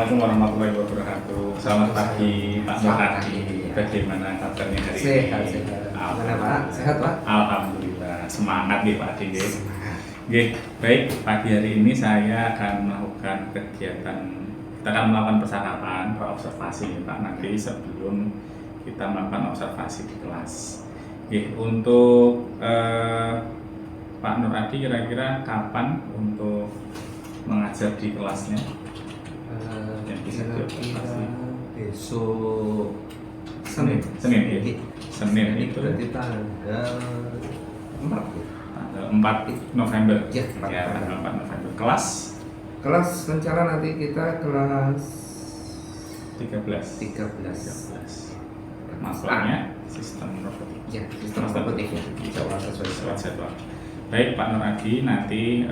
Assalamualaikum warahmatullahi wabarakatuh. Selamat pagi Pak Nur Hadi. Bagaimana kabarnya hari ini? Sehat. Gimana Pak? Sehat Pak? Alhamdulillah. Semangat nih Pak Hadi. Baik, pagi hari ini saya akan melakukan kegiatan. Kita akan melakukan percakapan, observasi Pak, nanti sebelum kita melakukan observasi di kelas. Untuk Pak Nur Hadi kira-kira kapan untuk mengajar di kelasnya? Yang bisa diobservasi besok Senin ya? Senin itu berarti tanggal 4 ya? Tanggal 4 November Ya, tanggal 4 November. Kelas rencana nanti kita kelas 13. Masalahnya sistem robotik. Ya, sistem robotik ya. Jadwal sesuai jadwal. Baik Pak Nur Hadi, nanti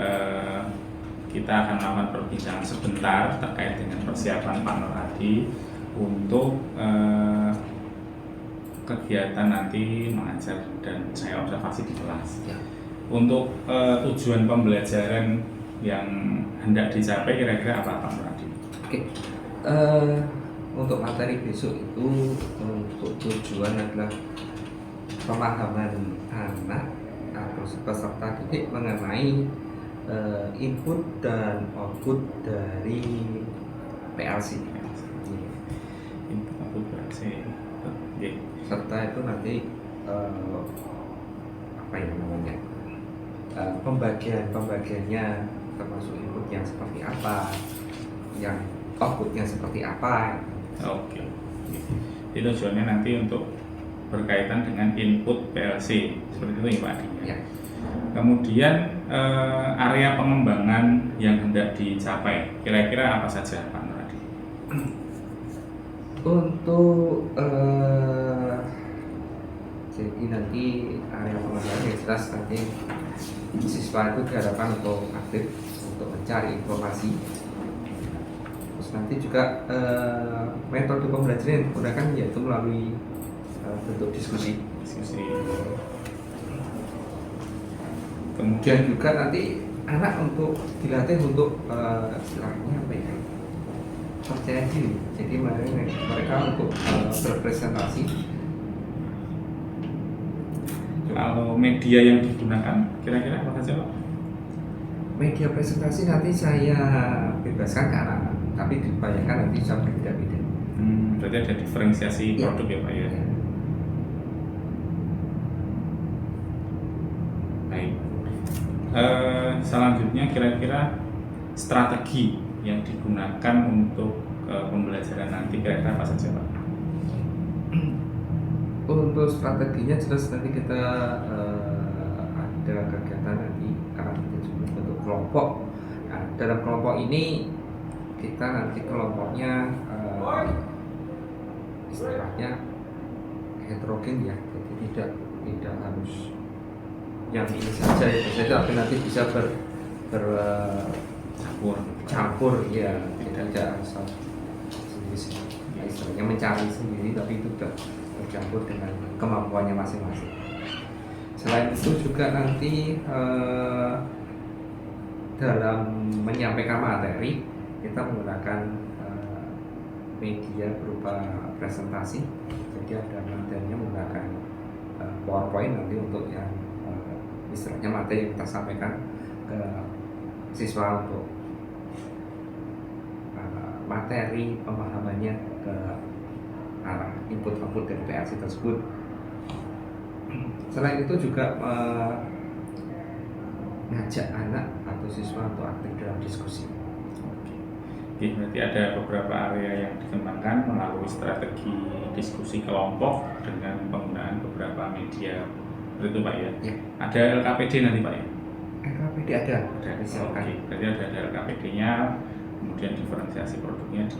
kita akan melakukan perbincangan sebentar terkait dengan persiapan Pak Nur Hadi untuk kegiatan nanti mengajar dan saya observasi di kelas. Ya. Untuk tujuan pembelajaran yang hendak dicapai kira-kira apa Pak Nur Hadi? Oke. Untuk materi besok itu untuk tujuan adalah pemahaman anak atau peserta didik mengenai input dan output dari PLC. Input output PLC. Serta itu nanti pembagiannya termasuk input yang seperti apa, yang outputnya seperti apa. Oke. Itu tujuannya nanti untuk berkaitan dengan input PLC seperti itu ya Pak Adi. Ya. Kemudian area pengembangan yang hendak dicapai kira-kira apa saja Pak Nur Hadi? Untuk jadi nanti area pengembangan yang jelas nanti siswa itu diharapkan untuk aktif untuk mencari informasi. Terus nanti juga metode pembelajaran yang digunakan yaitu melalui bentuk diskusi. Kemudian juga nanti anak untuk dilatih untuk istilahnya apa ya, percaya diri. Jadi mereka untuk berpresentasi. Kalau media yang digunakan kira-kira apa saja Pak? Media presentasi nanti saya bebaskan ke anak-anak, tapi dibayangkan nanti bisa berbeda-beda. Berarti ada diferensiasi produk ya Pak ya? Baik. Selanjutnya kira-kira strategi yang digunakan untuk pembelajaran nanti kira-kira apa saja Pak? Untuk strateginya jelas nanti kita ada kegiatan nanti karena kita juga bentuk kelompok. Nah, dalam kelompok ini kita nanti kelompoknya istilahnya heterogen ya, jadi tidak harus yang ini saja itu saja, tapi nanti bisa bercampur ya, tidak asal sendiri istilahnya mencari sendiri, tapi itu sudah bercampur dengan kemampuannya masing-masing. Selain itu juga nanti dalam menyampaikan materi kita menggunakan media berupa presentasi. Jadi ada materinya menggunakan PowerPoint nanti untuk yang istilahnya materi yang kita sampaikan ke siswa untuk materi pemahamannya ke arah input output dari PLC tersebut. Selain itu juga mengajak anak atau siswa untuk aktif dalam diskusi. Oke, berarti ada beberapa area yang dikembangkan melalui strategi diskusi kelompok dengan penggunaan beberapa media. Begitu Pak ya? Ya. Ada LKPD nanti Pak ya? LKPD ada. Oke, berarti ada LKPD-nya, kemudian diferensiasi produknya di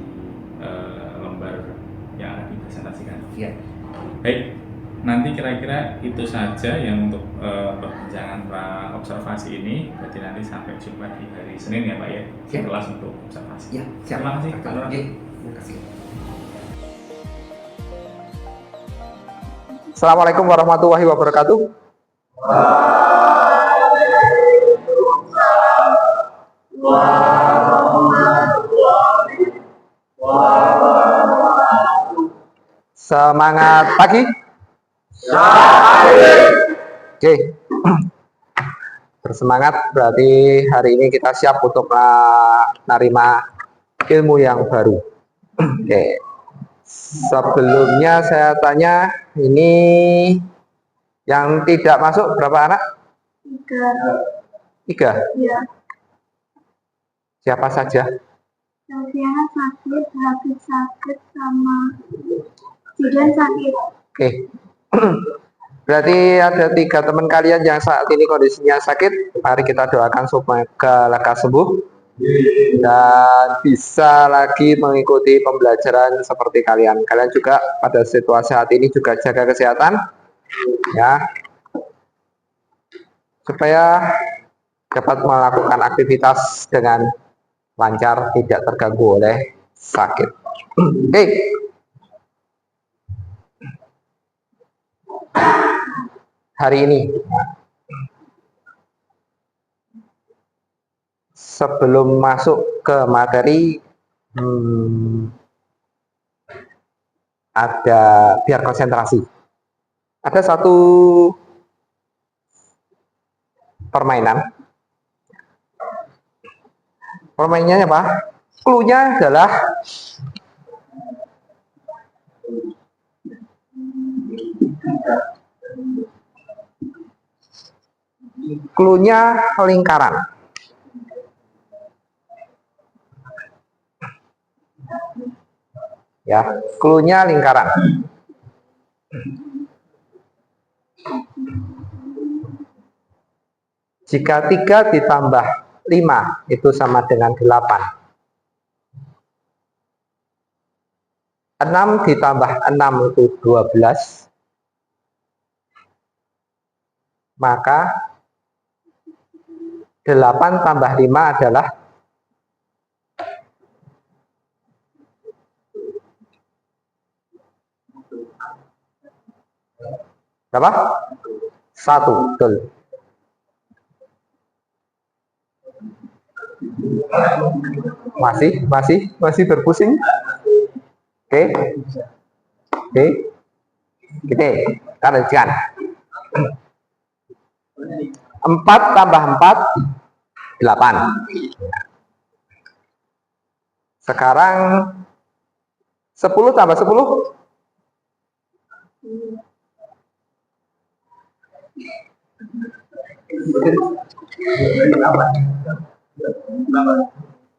lembar yang akan dipresentasikan. Ya. Baik, nanti kira-kira itu saja yang untuk perbincangan observasi ini. Berarti nanti sampai jumpa di hari Senin ya Pak ya? Ya. Kelas untuk observasi. Ya, siap. Terima kasih Pak Nur. Terima kasih. Assalamualaikum warahmatullahi wabarakatuh. Semangat pagi. Oke. Bersemangat berarti hari ini kita siap untuk menerima ilmu yang baru. Oke. Sebelumnya saya tanya, ini yang tidak masuk berapa anak? 3. Iya, Siapa saja? Selviana sakit, Hafiz sakit, sama Jidan sakit. Oke. Berarti ada 3 teman kalian yang saat ini kondisinya sakit. Mari kita doakan supaya lekas sembuh dan bisa lagi mengikuti pembelajaran seperti kalian. Kalian juga pada situasi saat ini juga jaga kesehatan, ya, supaya dapat melakukan aktivitas dengan lancar, tidak terganggu oleh sakit. Oke. Hari ini, sebelum masuk ke materi, ada biar konsentrasi. Ada satu permainan. Permainannya apa? Clue-nya adalah lingkaran. Ya, clue-nya lingkaran. Jika 3 ditambah 5 itu sama dengan 8. 6 ditambah 6 itu 12. Maka 8 tambah 5 adalah berapa? 1, betul. Masih berpusing. Oke. Kita lanjutkan. 4 tambah 4 8. Sekarang 10 tambah 10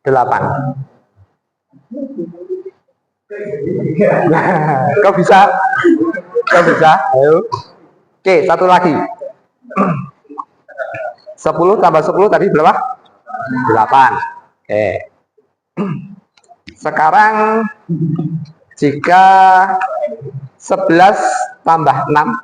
8. Kau bisa? Ayo. Oke, satu lagi. 10 tambah 10 tadi berapa? 8. Oke. Sekarang jika 11 tambah 6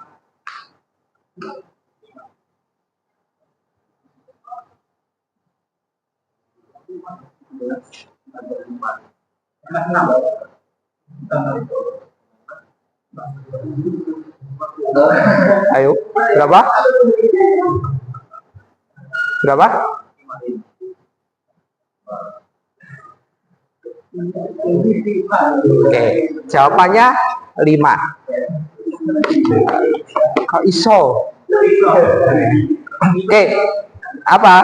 ayo, berapa? Oke, jawabannya 5. Kok iso? Oke, apa?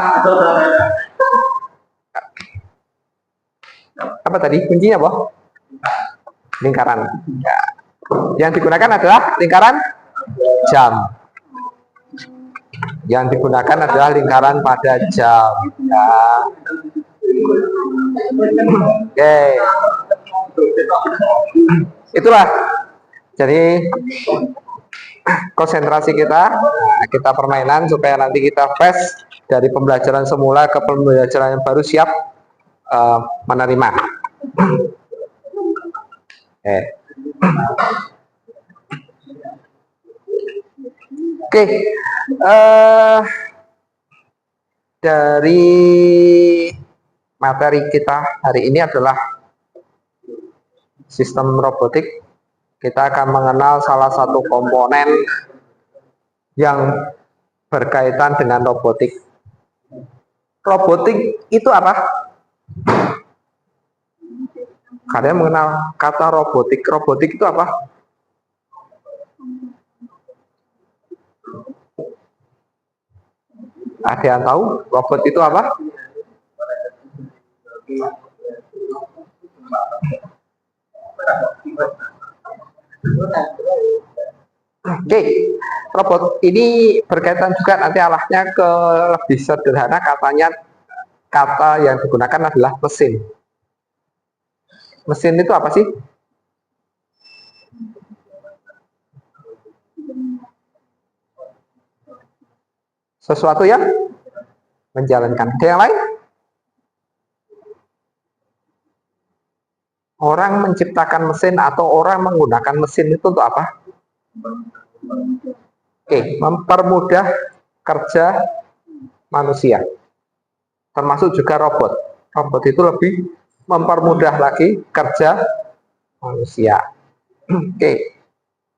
Apa tadi? Kuncinya apa? Lingkaran. Ya. Yang digunakan adalah lingkaran jam. Yang digunakan adalah lingkaran pada jam. Ya. Oke. Itulah. Jadi konsentrasi kita permainan supaya nanti kita fresh dari pembelajaran semula ke pembelajaran yang baru, siap menerima. Oke. Dari materi kita hari ini adalah sistem robotik. Kita akan mengenal salah satu komponen yang berkaitan dengan robotik. Robotik itu apa? Kalian mengenal kata robotik? Robotik itu apa? Ada yang tahu robot itu apa? Oke, robot ini berkaitan juga nanti arahnya ke lebih sederhana, katanya kata yang digunakan adalah mesin. Mesin itu apa sih? Sesuatu yang menjalankan. Ada yang lain? Orang menciptakan mesin atau orang menggunakan mesin itu untuk apa? Oke, mempermudah kerja manusia. Termasuk juga robot. Robot itu lebih mempermudah lagi kerja manusia. Oke,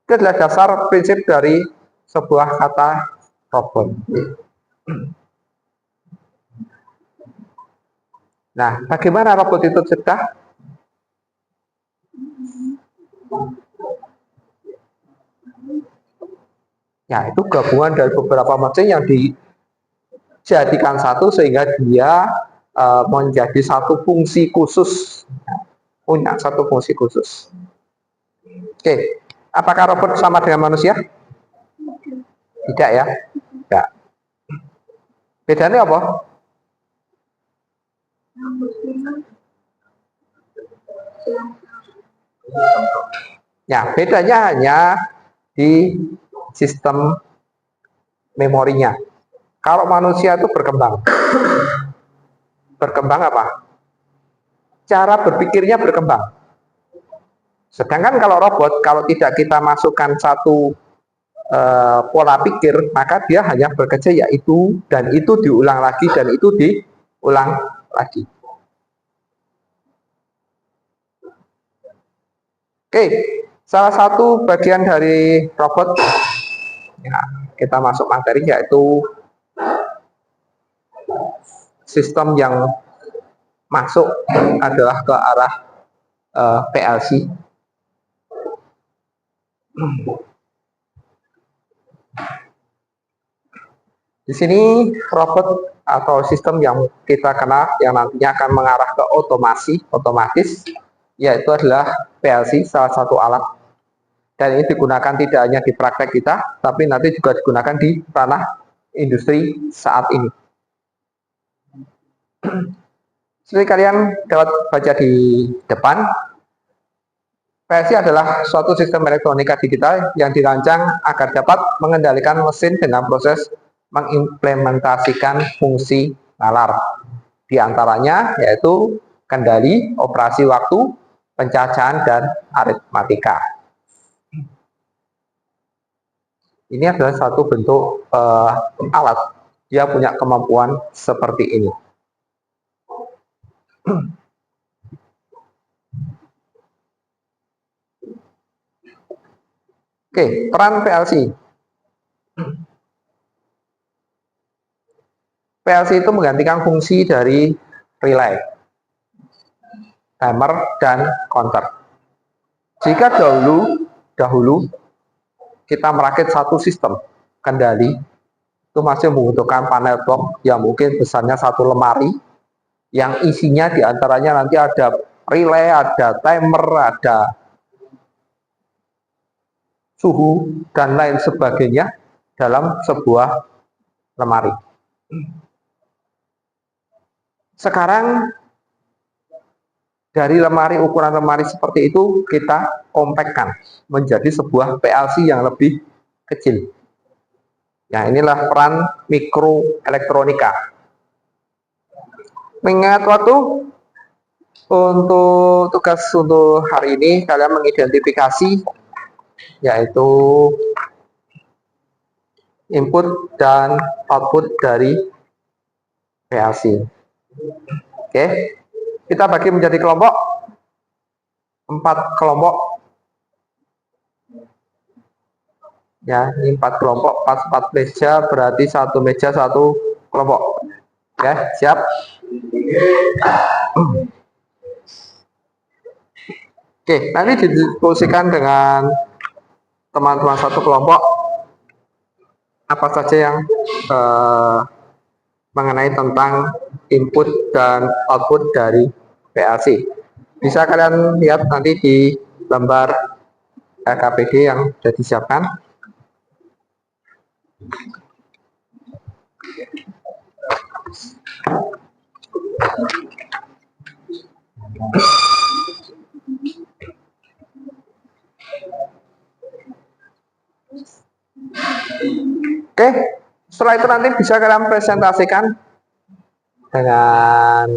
itu adalah dasar prinsip dari sebuah kata robot. Nah, bagaimana robot itu tercipta? Ya, itu gabungan dari beberapa mesin yang dijadikan satu sehingga dia menjadi satu fungsi khusus, punya satu fungsi khusus. Oke, apakah robot sama dengan manusia? Tidak ya? Tidak. Bedanya apa? Ya, bedanya hanya di sistem memorinya. Kalau manusia itu berkembang. Berkembang apa? Cara berpikirnya berkembang. Sedangkan kalau robot, kalau tidak kita masukkan satu pola pikir, maka dia hanya bekerja yaitu, dan itu diulang lagi, dan itu diulang lagi. Oke, salah satu bagian dari robot, ya, kita masuk materi, yaitu sistem yang masuk adalah ke arah PLC. Di sini robot atau sistem yang kita kenal yang nantinya akan mengarah ke otomatis, yaitu adalah PLC, salah satu alat. Dan ini digunakan tidak hanya di praktek kita, tapi nanti juga digunakan di ranah industri saat ini. Seperti kalian dapat baca di depan, PLC adalah suatu sistem elektronika digital yang dirancang agar dapat mengendalikan mesin dengan proses mengimplementasikan fungsi nalar. Di antaranya yaitu kendali, operasi waktu, pencacahan, dan aritmatika. Ini adalah satu bentuk alat. Dia punya kemampuan seperti ini. Oke, peran PLC. PLC itu menggantikan fungsi dari relay, timer, dan counter. Jika dahulu kita merakit satu sistem kendali, itu masih membutuhkan panel box yang mungkin besarnya satu lemari, yang isinya diantaranya nanti ada relay, ada timer, ada suhu, dan lain sebagainya dalam sebuah lemari. Sekarang dari ukuran lemari seperti itu kita kompakkan menjadi sebuah PLC yang lebih kecil. Ya, inilah peran mikroelektronika. Mengingat waktu, untuk tugas untuk hari ini kalian mengidentifikasi yaitu input dan output dari PLC. Oke, kita bagi menjadi kelompok, 4 kelompok. Ya, ini 4 kelompok, 4 meja, berarti 1 meja 1 kelompok. Ya, siap. Oke, nanti didiskusikan dengan teman-teman satu kelompok apa saja yang mengenai tentang input dan output dari PLC. Bisa kalian lihat nanti di lembar LKPD yang sudah disiapkan. Oke, setelah itu nanti bisa kalian presentasikan dengan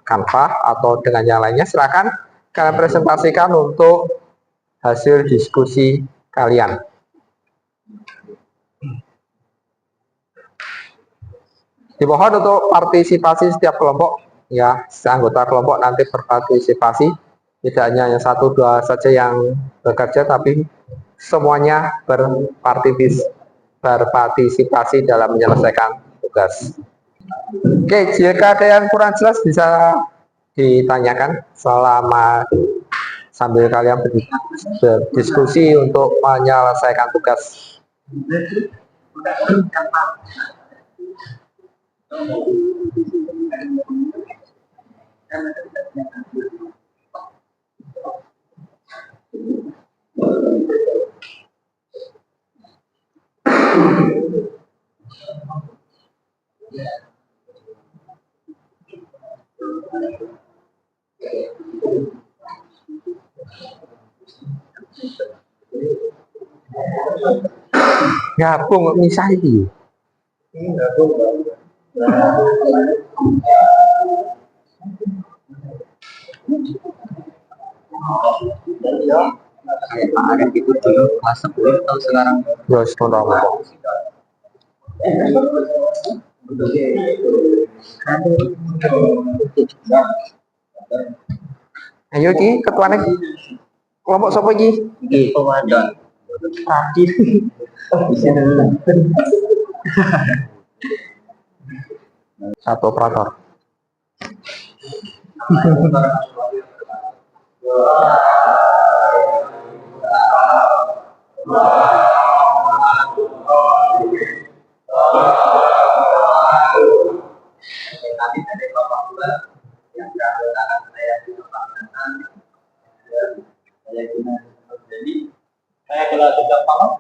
Canva atau dengan yang lainnya. Silakan kalian presentasikan untuk hasil diskusi kalian. Dimohon untuk partisipasi setiap kelompok, ya, anggota kelompok nanti berpartisipasi, tidak hanya yang 1-2 saja yang bekerja, tapi semuanya berpartisipasi dalam menyelesaikan tugas. Oke, jika ada yang kurang jelas bisa ditanyakan selama sambil kalian berdiskusi untuk menyelesaikan tugas. Gabung misah iki. Ada itu dulu kelas 10 tahun sekarang. Terus ayo Ki, ketuane kelompok sapa iki? Iki komandan. Tadi. Satu operator. Saya kalau tidak paham,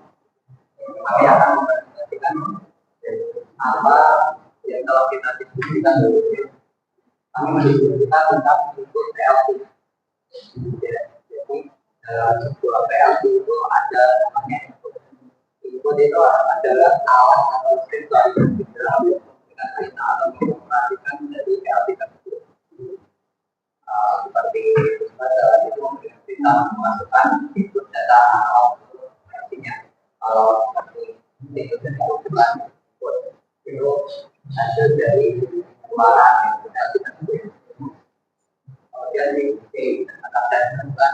saya akan memperhatikan apa yang kalau kita diskusikan kami mendiskusikan tentang input PLC. Jadi sebuah PLC itu ada namanya input. Input itu adalah alat atau sensor yang digunakan atau mengoperasikan dari PLC tersebut. Seperti itu kita memasukkan input data output artinya kalau seperti itu dari ukuran input itu hasil dari keluaran input tersebut. Kemudian di akan tentukan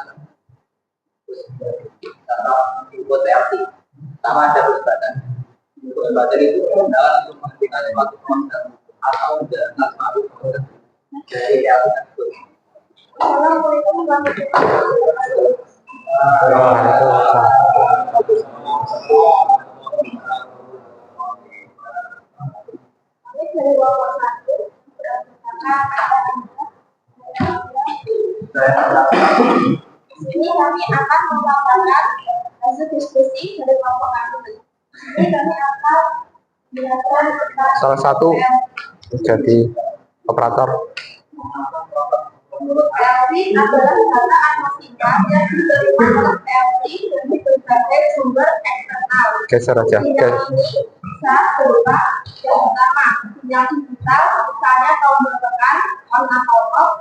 contoh input PLC sama ada badan. Input badan itu adalah untuk menghentikan suatu proses atau menjalankan suatu proses dari PLC tersebut. Ini kami akan melakukan hasil diskusi dari kelompok kami. Ini kami akan melakukan Salah satu jadi operator. PLC adalah data atmosfer yang diterima oleh PLC dari berbagai sumber eksternal. Geser aja. Sinyal ini bisa berupa yang pertama, sinyal digital, misalnya tombol tekan, on atau off,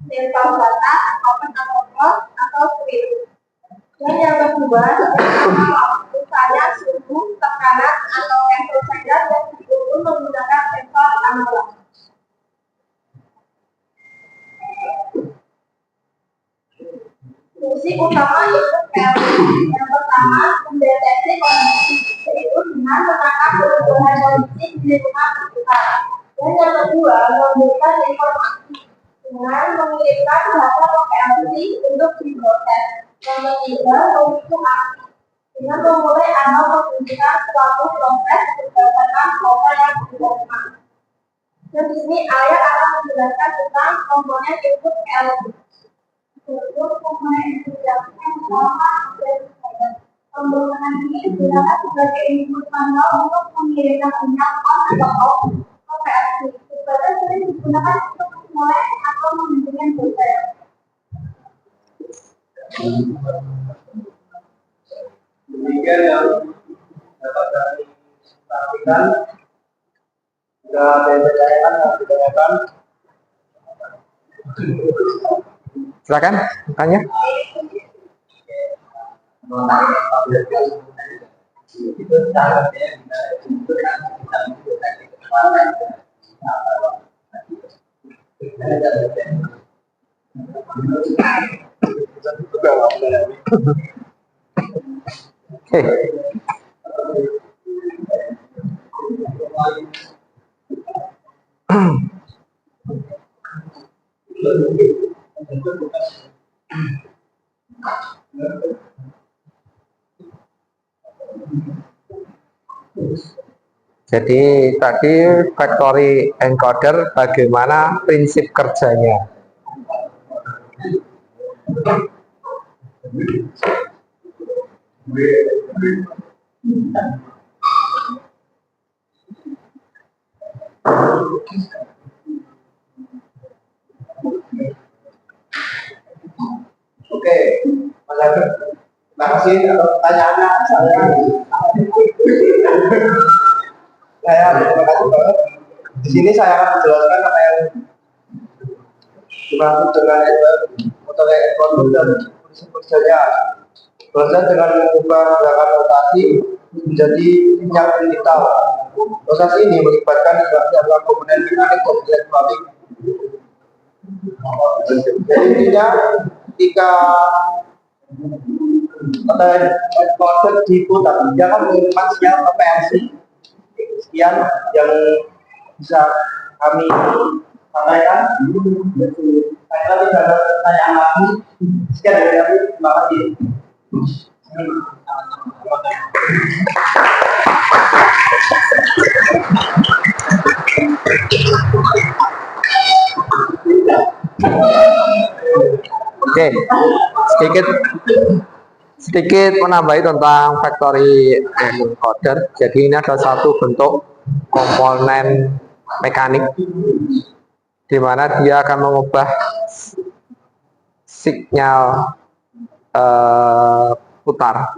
sensor data, open atau close, atau switch. Dan yang kedua, misalnya suhu, tekanan, atau temperature yang diukur menggunakan sensor analog. Fungsi utama input PLC yang pertama mendeteksi kondisi, yaitu dengan menangkap perubahan kondisi di lingkungan sekitar. Dan yang kedua memberikan informasi, dengan mengirimkan data PLC untuk diproses. Yang ketiga, menghitung aksi dengan memulai atau menghentikan suatu proses berdasarkan data yang diterima. Dan di sini ayat akan menjelaskan tentang komponen input PLC. Untuk komponen input PLC yang pertama dan pembukaan ini digunakan sebagai input manual untuk mengirimkan sinyal on atau off ke PLC. Sebenarnya sering digunakan untuk memulai atau menghentikan proses. Demikian yang dapat kami sampaikan. Jika ada yang bertanyakan, ditanyakan. Silakan tanya. Itu caranya Oke. Jadi tadi factory encoder bagaimana prinsip kerjanya? Oke, Mas Agus, terima kasih atas pertanyaannya. Saya terima kasih banget. Di sini saya akan menjelaskan apa yang dimaksud dengan motor ekspor dan prinsip kerjanya. Proses dengan mengubah gerakan rotasi menjadi sinyal digital. Proses ini melibatkan beberapa komponen mekanik dan elektronik. Jadi intinya ketika ekspor diputar, dia akan mengirimkan sinyal ke PLC. Sekian yang bisa kami sampaikan. Saya tidak ada pertanyaan lagi. Sekian dari kami. Terima kasih. Oke, sedikit menambahi tentang factory encoder. Jadi ini adalah satu bentuk komponen mekanik di mana dia akan mengubah sinyal putar.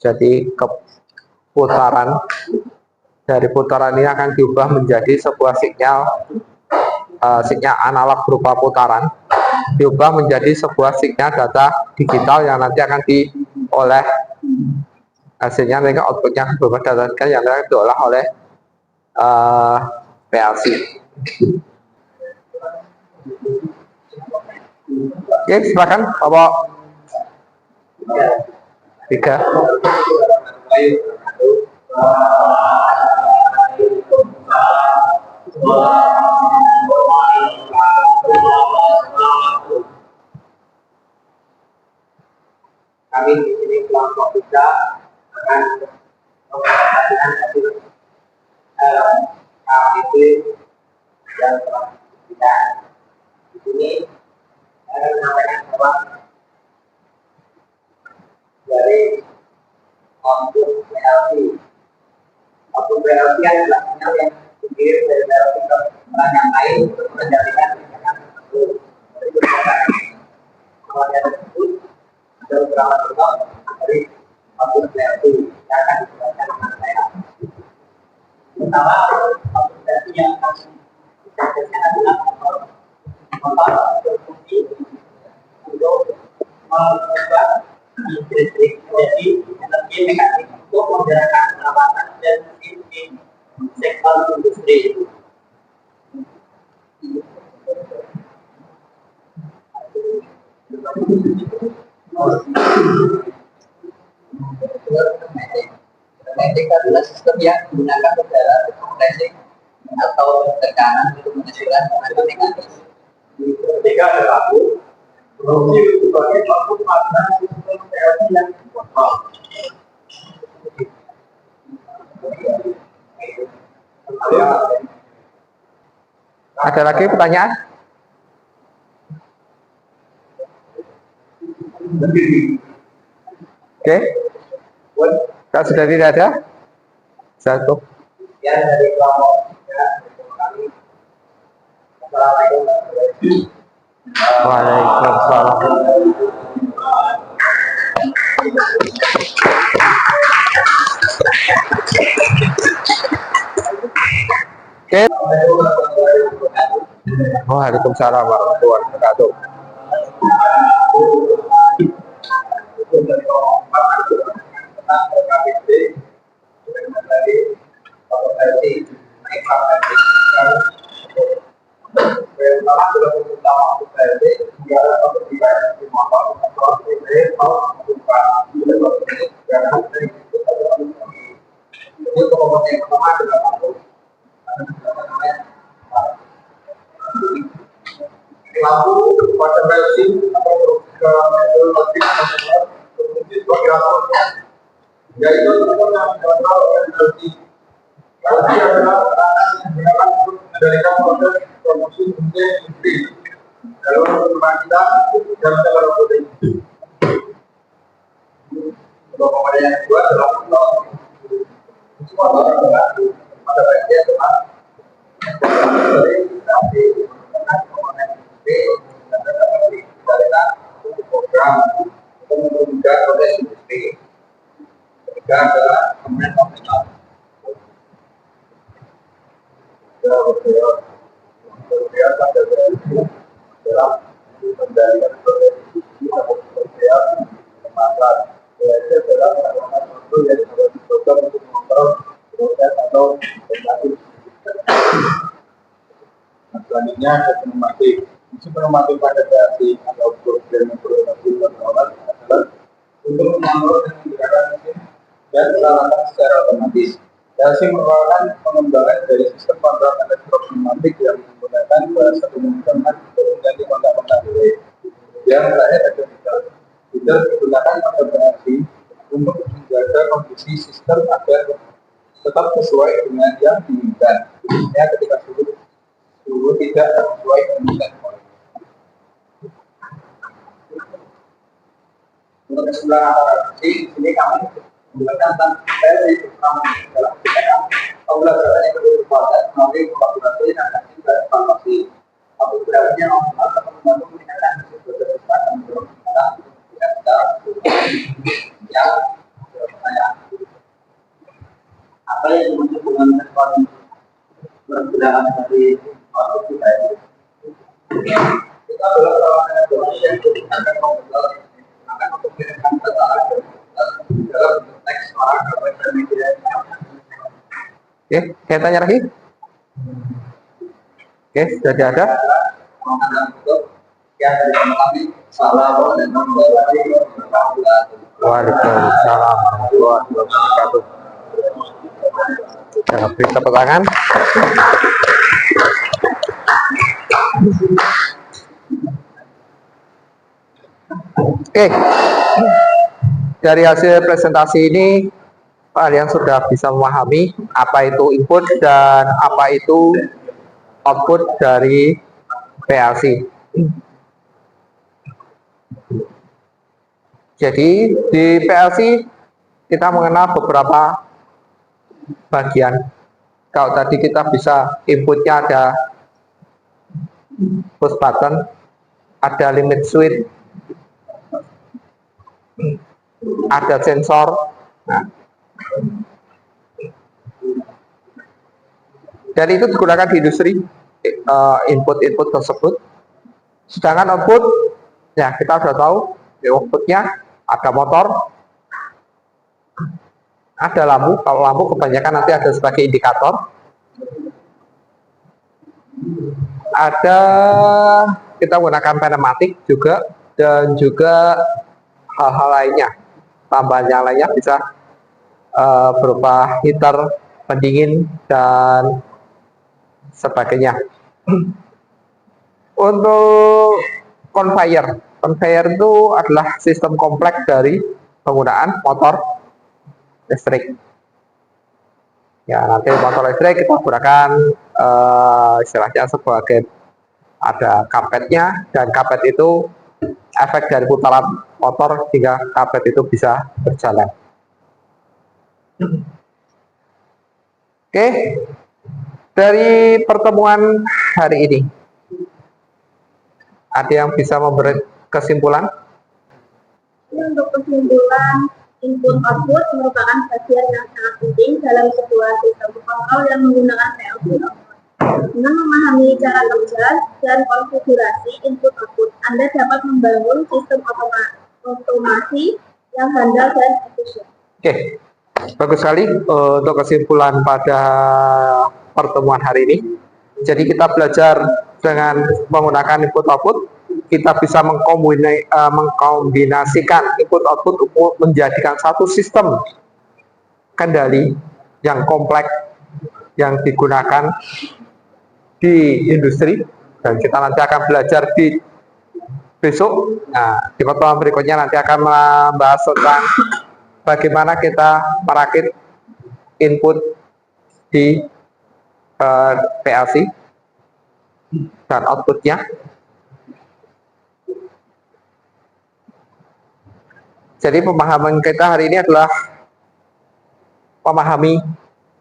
Jadi keputaran dari putaran ini akan diubah menjadi sebuah sinyal analog berupa putaran, diubah menjadi sebuah sinyal data digital yang nanti akan diolah hasilnya, mereka outputnya berupa data yang akan diolah oleh PLC. Oke, silakan Bapak. 3. Kami di sini kelompok kita akan memperhatikan hasil KPP yang telah kita di sini. Saya menyampaikan bahwa dari output PLC adalah sinyal yang dikirim dari PLC ke peran yang lain untuk menjadikan tindakan tersebut. Kemudian tersebut ada beberapa contoh dari output PLC yang akan dijelaskan dengan saya. Pertama, output PLC yang akan dijelaskan adalah motor berfungsi untuk mengubah listrik menjadi energi mekanik untuk menggerakkan perawatan dan mesin di sektor industri. Magnetik adalah sistem yang menggunakan udara kompresif atau tekanan untuk menghasilkan tenaga mekanis. Ketiga ada lampu. Produksi sebagai output makanan sistem PLC yang dikontrol. Ada lagi pertanyaan? Oke, kalau sudah tidak ada, satu. Ya, dari kelompok ya, kami. Assalamualaikum. Waalaikumsalam. Oke. Waalaikumsalam warahmatullahi wabarakatuh. Lampu pada belsi atau metode sebagai alatnya, yaitu yang dikontrol oleh belsi. Belsi adalah peralatan yang digunakan untuk mengendalikan proses produksi industri dalam pembangkitan dan dalam protein. Untuk komponen yang kedua adalah motor adalah pada bagian depan dari komponen dan dapat dikendalikan untuk program untuk mempermudah proses industri. Ketiga adalah komponen operasional. Kemudian pada dalam mengendalikan proses industri atau kemudian kemasan. Yaitu adalah peralatan yang harus diprogram untuk mengontrol proses atau pembangkit. Selanjutnya ada pneumatik. Fungsi pneumatik pada PLC atau program produksi controller adalah untuk mengontrol dan menggerakkan mesin dan peralatan secara otomatis. PLC merupakan pengembangan dari sistem kontrol elektropneumatik yang menggunakan bahasa pemrograman untuk mengganti kontak-kontak relay. Yang terakhir ada digital. Digital digunakan pada PLC untuk menjaga kondisi sistem agar tetap sesuai dengan yang diinginkan. Misalnya ketika suhu tidak sesuai dengan untuk kesimpulan di sini kami menggunakan tentang PLC terutama dalam kegiatan pembelajaran yang berkualitas melalui kolaborasi dan juga evaluasi. Apabila yang optimal dapat membantu meningkatkan hasil belajar siswa dan mendorong peningkatan yang pertanyaan apa yang dimaksud dengan respon pergerakan dari waktu kita ini? Kita adalah orang yang akan membuat akan memperkirakan tentang dalam teks suara kepada media. Oke, saya tanya lagi. Oke, sudah ada. Yang dari kami salam dan Waalaikumsalam warahmatullahi wabarakatuh. Jangan beri tepuk tangan. Oke, dari hasil presentasi ini kalian sudah bisa memahami apa itu input dan apa itu output dari PLC. Jadi di PLC kita mengenal beberapa bagian. Kalau tadi kita bisa inputnya ada push button, ada limit switch, ada sensor. Nah, dan itu digunakan di industri input-input tersebut. Sedangkan output, ya kita sudah tahu outputnya ada motor, ada lampu. Kalau lampu kebanyakan nanti ada sebagai indikator. Ada kita gunakan pneumatik juga, dan juga hal-hal lainnya, tambahan yang lainnya bisa berupa heater, pendingin dan sebagainya. Untuk conveyor itu adalah sistem kompleks dari penggunaan motor listrik. Ya, nanti motor listrik kita gunakan istilahnya sebagai ada karpetnya, dan karpet itu efek dari putaran motor hingga karpet itu bisa berjalan. Oke, dari pertemuan hari ini, ada yang bisa memberi kesimpulan? Untuk kesimpulan, input output merupakan bagian yang sangat penting dalam sebuah sistem kontrol yang menggunakan PLC. Dengan memahami cara kerja dan konfigurasi input output, Anda dapat membangun sistem otomasi yang handal dan efisien. Oke, bagus sekali untuk kesimpulan pada pertemuan hari ini. Jadi kita belajar dengan menggunakan input output, kita bisa mengkombinasikan input output untuk menjadikan satu sistem kendali yang kompleks yang digunakan di industri, dan kita nanti akan belajar di besok. Nah, di pertemuan berikutnya nanti akan membahas tentang bagaimana kita merakit input di PLC dan outputnya. Jadi pemahaman kita hari ini adalah memahami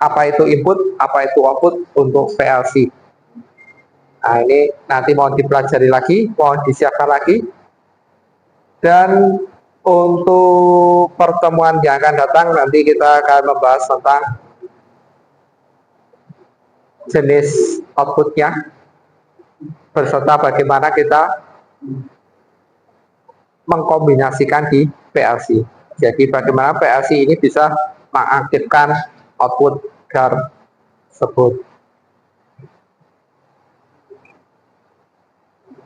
apa itu input, apa itu output untuk PLC. Nah, ini nanti mohon dipelajari lagi, mohon disiapkan lagi. Dan untuk pertemuan yang akan datang nanti kita akan membahas tentang jenis outputnya beserta bagaimana kita mengkombinasikan di PLC. Jadi bagaimana PLC ini bisa mengaktifkan output tersebut.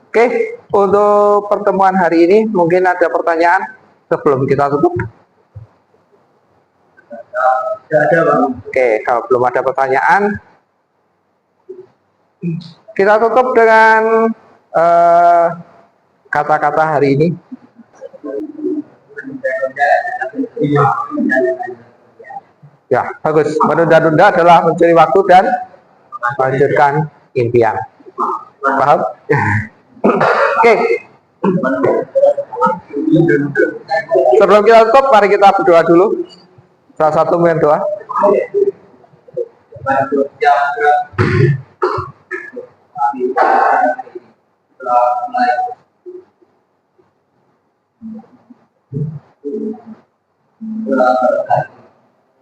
Oke, untuk pertemuan hari ini mungkin ada pertanyaan sebelum kita tutup. Tidak ada, Bang. Oke, kalau belum ada pertanyaan, kita tutup dengan kata-kata hari ini. Ya, bagus. Menunda-nunda adalah mencuri waktu dan melanjutkan impian. Paham? Oke. Sebelum kita tutup, mari kita berdoa dulu. Salah satu yang doa.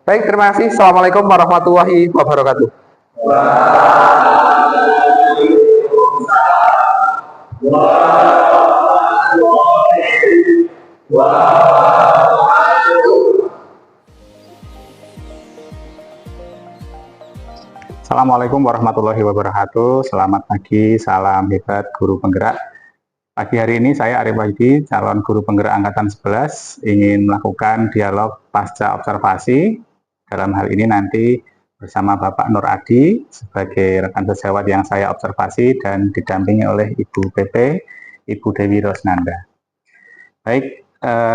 Baik, terima kasih. Assalamualaikum warahmatullahi wabarakatuh. Assalamualaikum warahmatullahi wabarakatuh. Selamat pagi, salam hebat guru penggerak. Pagi hari ini saya Arif Wahidi, calon guru penggerak angkatan 11, ingin melakukan dialog pasca observasi. Dalam hal ini nanti bersama Bapak Nur Adi sebagai rekan sejawat yang saya observasi dan didampingi oleh Ibu PP, Ibu Dewi Rosnanda. Baik,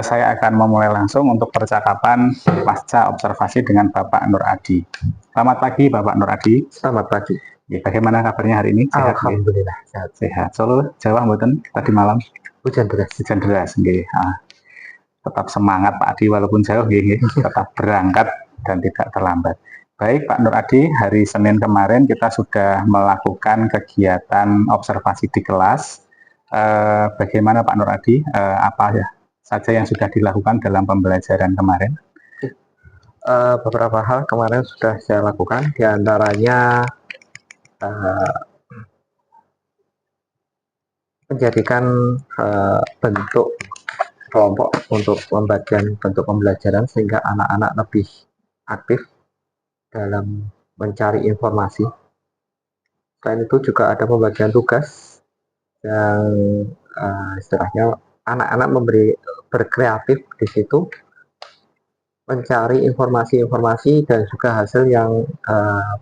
saya akan memulai langsung untuk percakapan pasca observasi dengan Bapak Nur Adi. Selamat pagi Bapak Nur Adi. Selamat pagi. Bagaimana kabarnya hari ini? Sehat? Alhamdulillah sehat. Sehat. Solo, Jawa, mboten tadi malam hujan deras. Hujan deras, nggih. Tetap semangat Pak Adi walaupun jauh, nggih. Tetap berangkat dan tidak terlambat. Baik Pak Nur Adi, hari Senin kemarin kita sudah melakukan kegiatan observasi di kelas. Bagaimana Pak Nur Adi? Apa saja yang sudah dilakukan dalam pembelajaran kemarin? Beberapa hal kemarin sudah saya lakukan, diantaranya menjadikan bentuk kelompok untuk pembagian bentuk pembelajaran sehingga anak-anak lebih aktif dalam mencari informasi. Selain itu juga ada pembagian tugas yang istilahnya anak-anak berkreatif di situ, mencari informasi-informasi dan juga hasil yang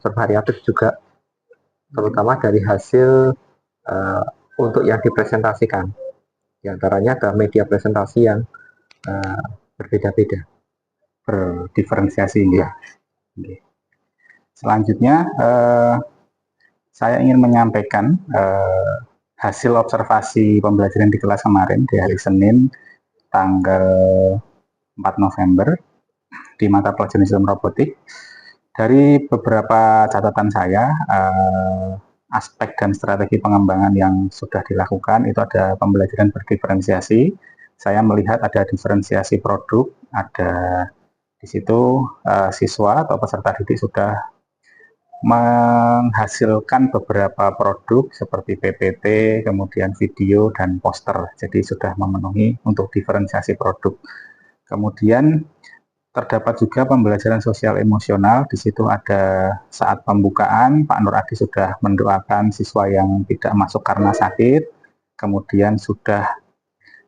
bervariatif juga, terutama dari hasil untuk yang dipresentasikan. Di antaranya ada media presentasi yang berbeda-beda. Berdiferensiasi ya. Oke. Selanjutnya saya ingin menyampaikan hasil observasi pembelajaran di kelas kemarin di hari Senin tanggal 4 November di mata pelajaran sistem robotik. Dari beberapa catatan saya, aspek dan strategi pengembangan yang sudah dilakukan itu ada pembelajaran berdiferensiasi. Saya melihat ada diferensiasi produk, ada di situ siswa atau peserta didik sudah menghasilkan beberapa produk seperti PPT, kemudian video dan poster. Jadi sudah memenuhi untuk diferensiasi produk. Kemudian terdapat juga pembelajaran sosial emosional. Di situ ada saat pembukaan, Pak Nur Adi sudah mendoakan siswa yang tidak masuk karena sakit. Kemudian sudah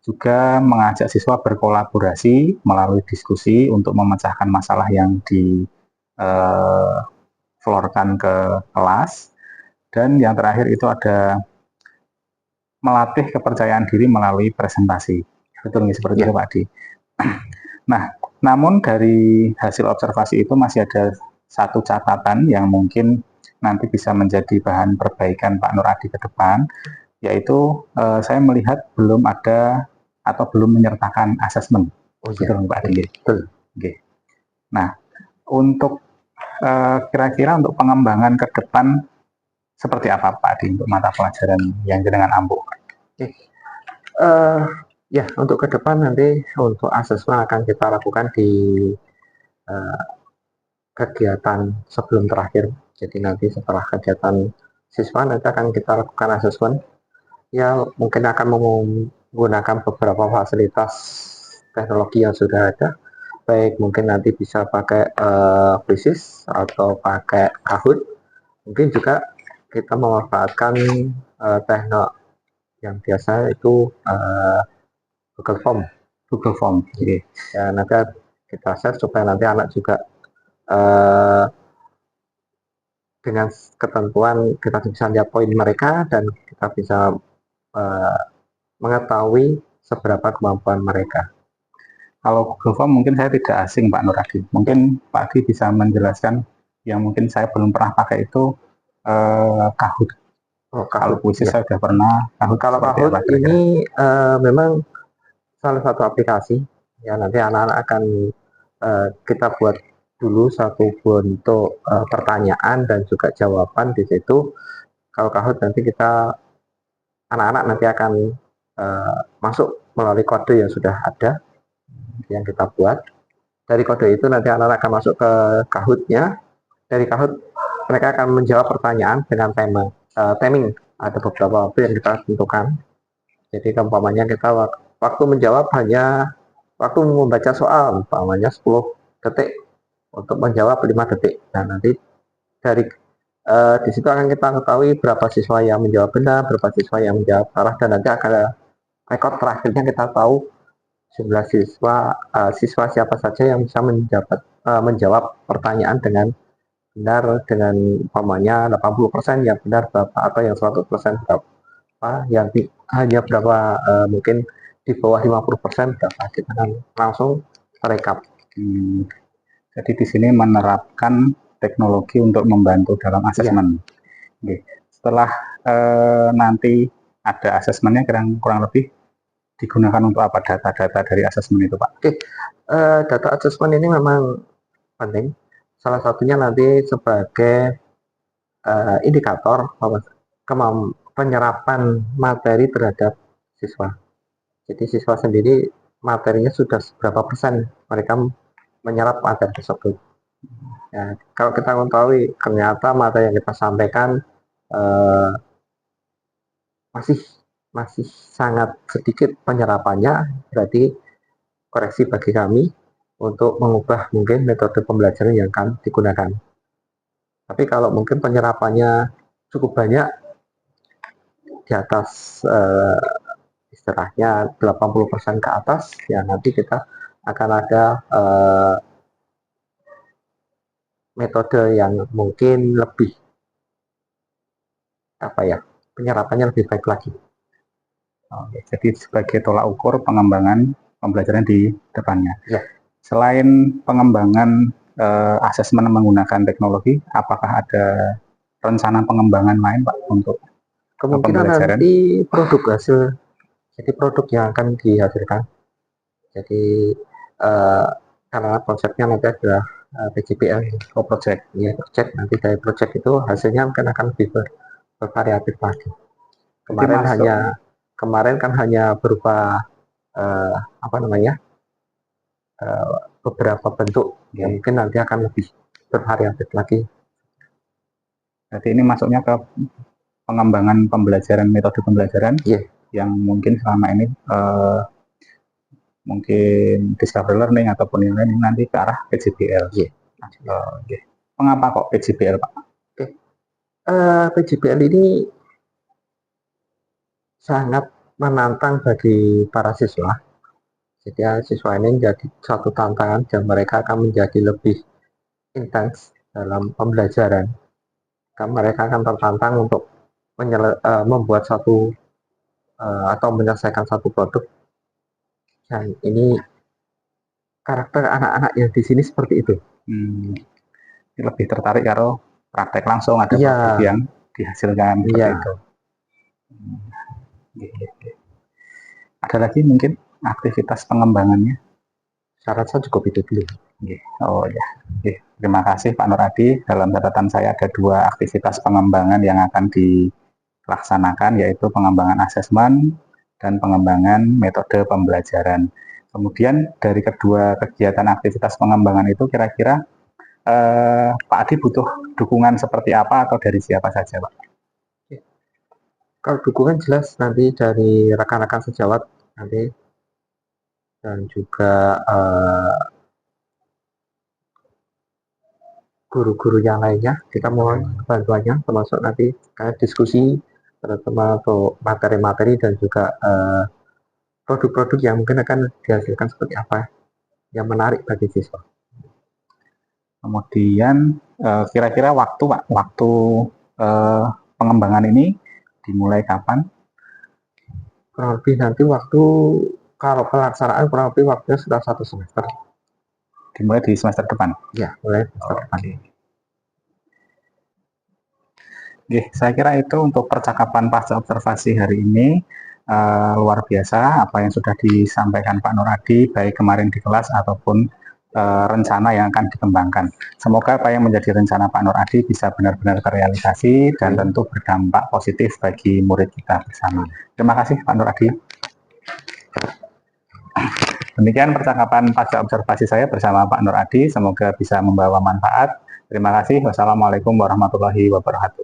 juga mengajak siswa berkolaborasi melalui diskusi untuk memecahkan masalah yang florkan ke kelas. Dan yang terakhir itu ada melatih kepercayaan diri melalui presentasi. Betul nggak seperti itu Pak Adi? Nah, namun dari hasil observasi itu masih ada satu catatan yang mungkin nanti bisa menjadi bahan perbaikan Pak Nur Adi ke depan, yaitu saya melihat belum ada atau belum menyertakan asesmen. Betul Pak Adi? Betul. Okay. Nah, untuk kira-kira untuk pengembangan ke depan seperti apa Pak Adi untuk mata pelajaran yang dengan ampuh? Ya, untuk ke depan nanti untuk asesmen akan kita lakukan di kegiatan sebelum terakhir. Jadi nanti setelah kegiatan siswa nanti akan kita lakukan asesmen. Ya, mungkin akan menggunakan beberapa fasilitas teknologi yang sudah ada. Baik mungkin nanti bisa pakai Quizzes atau pakai Kahoot. Mungkin juga kita memanfaatkan teknologi yang biasa itu Google Form. Google Form. Jadi ya nanti kita share supaya nanti anak juga dengan ketentuan kita bisa lihat poin mereka dan kita bisa mengetahui seberapa kemampuan mereka. Kalau Google Form mungkin saya tidak asing Pak Nur Adi. Mungkin Pak Adi bisa menjelaskan yang mungkin saya belum pernah pakai itu Kahoot. Kalau Quizzes saya sudah pernah. Kalau Kahoot ini memang salah satu aplikasi ya nanti anak-anak akan kita buat dulu satu bentuk pertanyaan dan juga jawaban di situ. Kalau Kahoot nanti kita anak-anak nanti akan masuk melalui kode yang sudah ada yang kita buat. Dari kode itu nanti anak-anak akan masuk ke Kahoot-nya. Dari Kahoot mereka akan menjawab pertanyaan dengan timing. Ada beberapa waktu yang kita tentukan. Jadi umpamanya kita waktu menjawab hanya waktu membaca soal umpamanya 10 detik untuk menjawab 5 detik. Nah, nanti dari di situ akan kita ketahui berapa siswa yang menjawab benar, berapa siswa yang menjawab salah, dan nanti akan ada rekor terakhirnya kita tahu jumlah siswa siapa saja yang bisa menjawab pertanyaan dengan benar dengan umpamanya 80% yang benar berapa atau yang 100% berapa, yang hanya berapa mungkin di bawah 50% berapa, kita akan langsung rekap. Jadi di sini menerapkan teknologi untuk membantu dalam asesmen. Ya. Setelah nanti ada asesmennya kurang lebih digunakan untuk apa data-data dari asesmen itu Pak? Data asesmen ini memang penting. Salah satunya nanti sebagai indikator penyerapan materi terhadap siswa. Jadi siswa sendiri materinya sudah seberapa persen mereka menyerap materi tersebut. Ya, kalau kita mengetahui ternyata materi yang kita sampaikan masih sangat sedikit penyerapannya, berarti koreksi bagi kami untuk mengubah mungkin metode pembelajaran yang akan digunakan. Tapi kalau mungkin penyerapannya cukup banyak di atas istilahnya 80% ke atas, ya nanti kita akan ada metode yang mungkin lebih penyerapannya lebih baik lagi. Oke, jadi sebagai tolak ukur pengembangan pembelajaran di depannya. Ya. Selain pengembangan asesmen menggunakan teknologi, apakah ada rencana pengembangan lain Pak untuk Kemungkinan pembelajaran? nanti produk hasil, jadi produk yang akan dihasilkan. Jadi karena konsepnya nanti adalah PJBL, project, ya project. Nanti dari project itu hasilnya mungkin akan lebih bervariatif lagi. Kemarin kan hanya berupa apa namanya beberapa bentuk, yang mungkin nanti akan lebih bervariatif lagi. Jadi ini masuknya ke pengembangan pembelajaran, metode pembelajaran yang mungkin selama ini mungkin discovery learning ataupun yang lain nanti ke arah PJBL. Mengapa kok PJBL Pak? PJBL ini sangat menantang bagi para siswa. Jadi siswa ini menjadi satu tantangan dan mereka akan menjadi lebih intens dalam pembelajaran. Mereka akan tertantang untuk membuat satu atau menyelesaikan satu produk. Dan ini karakter anak-anak yang di sini seperti itu. Lebih tertarik kalau praktek langsung, ada produk yang dihasilkan seperti itu. Ada lagi mungkin aktivitas pengembangannya? Saya rasa cukup itu dulu. Oh ya, terima kasih Pak Nur Adi. Dalam catatan saya ada 2 aktivitas pengembangan yang akan dilaksanakan, yaitu pengembangan asesmen dan pengembangan metode pembelajaran. Kemudian dari kedua kegiatan aktivitas pengembangan itu kira-kira Pak Adi butuh dukungan seperti apa atau dari siapa saja Pak? Kalau dukungan jelas nanti dari rekan-rekan sejawat nanti, dan juga guru-guru yang lainnya, kita mohon bantuannya, termasuk nanti diskusi terutama untuk materi-materi dan juga produk-produk yang mungkin akan dihasilkan seperti apa yang menarik bagi siswa. Kemudian kira-kira waktu Pak, waktu pengembangan ini dimulai kapan? Kurang lebih nanti waktu, kalau pelaksanaan kurang lebih waktunya sudah 1 semester. Dimulai di semester depan? Ya, mulai semester depan. Saya kira itu untuk percakapan pasca observasi hari ini. Luar biasa apa yang sudah disampaikan Pak Nur Adi, baik kemarin di kelas ataupun rencana yang akan dikembangkan. Semoga apa yang menjadi rencana Pak Nur Adi bisa benar-benar terrealisasi dan tentu berdampak positif bagi murid kita bersama. Terima kasih Pak Nur Adi. Demikian percakapan pasca observasi saya bersama Pak Nur Adi, semoga bisa membawa manfaat. Terima kasih. Wassalamualaikum warahmatullahi wabarakatuh.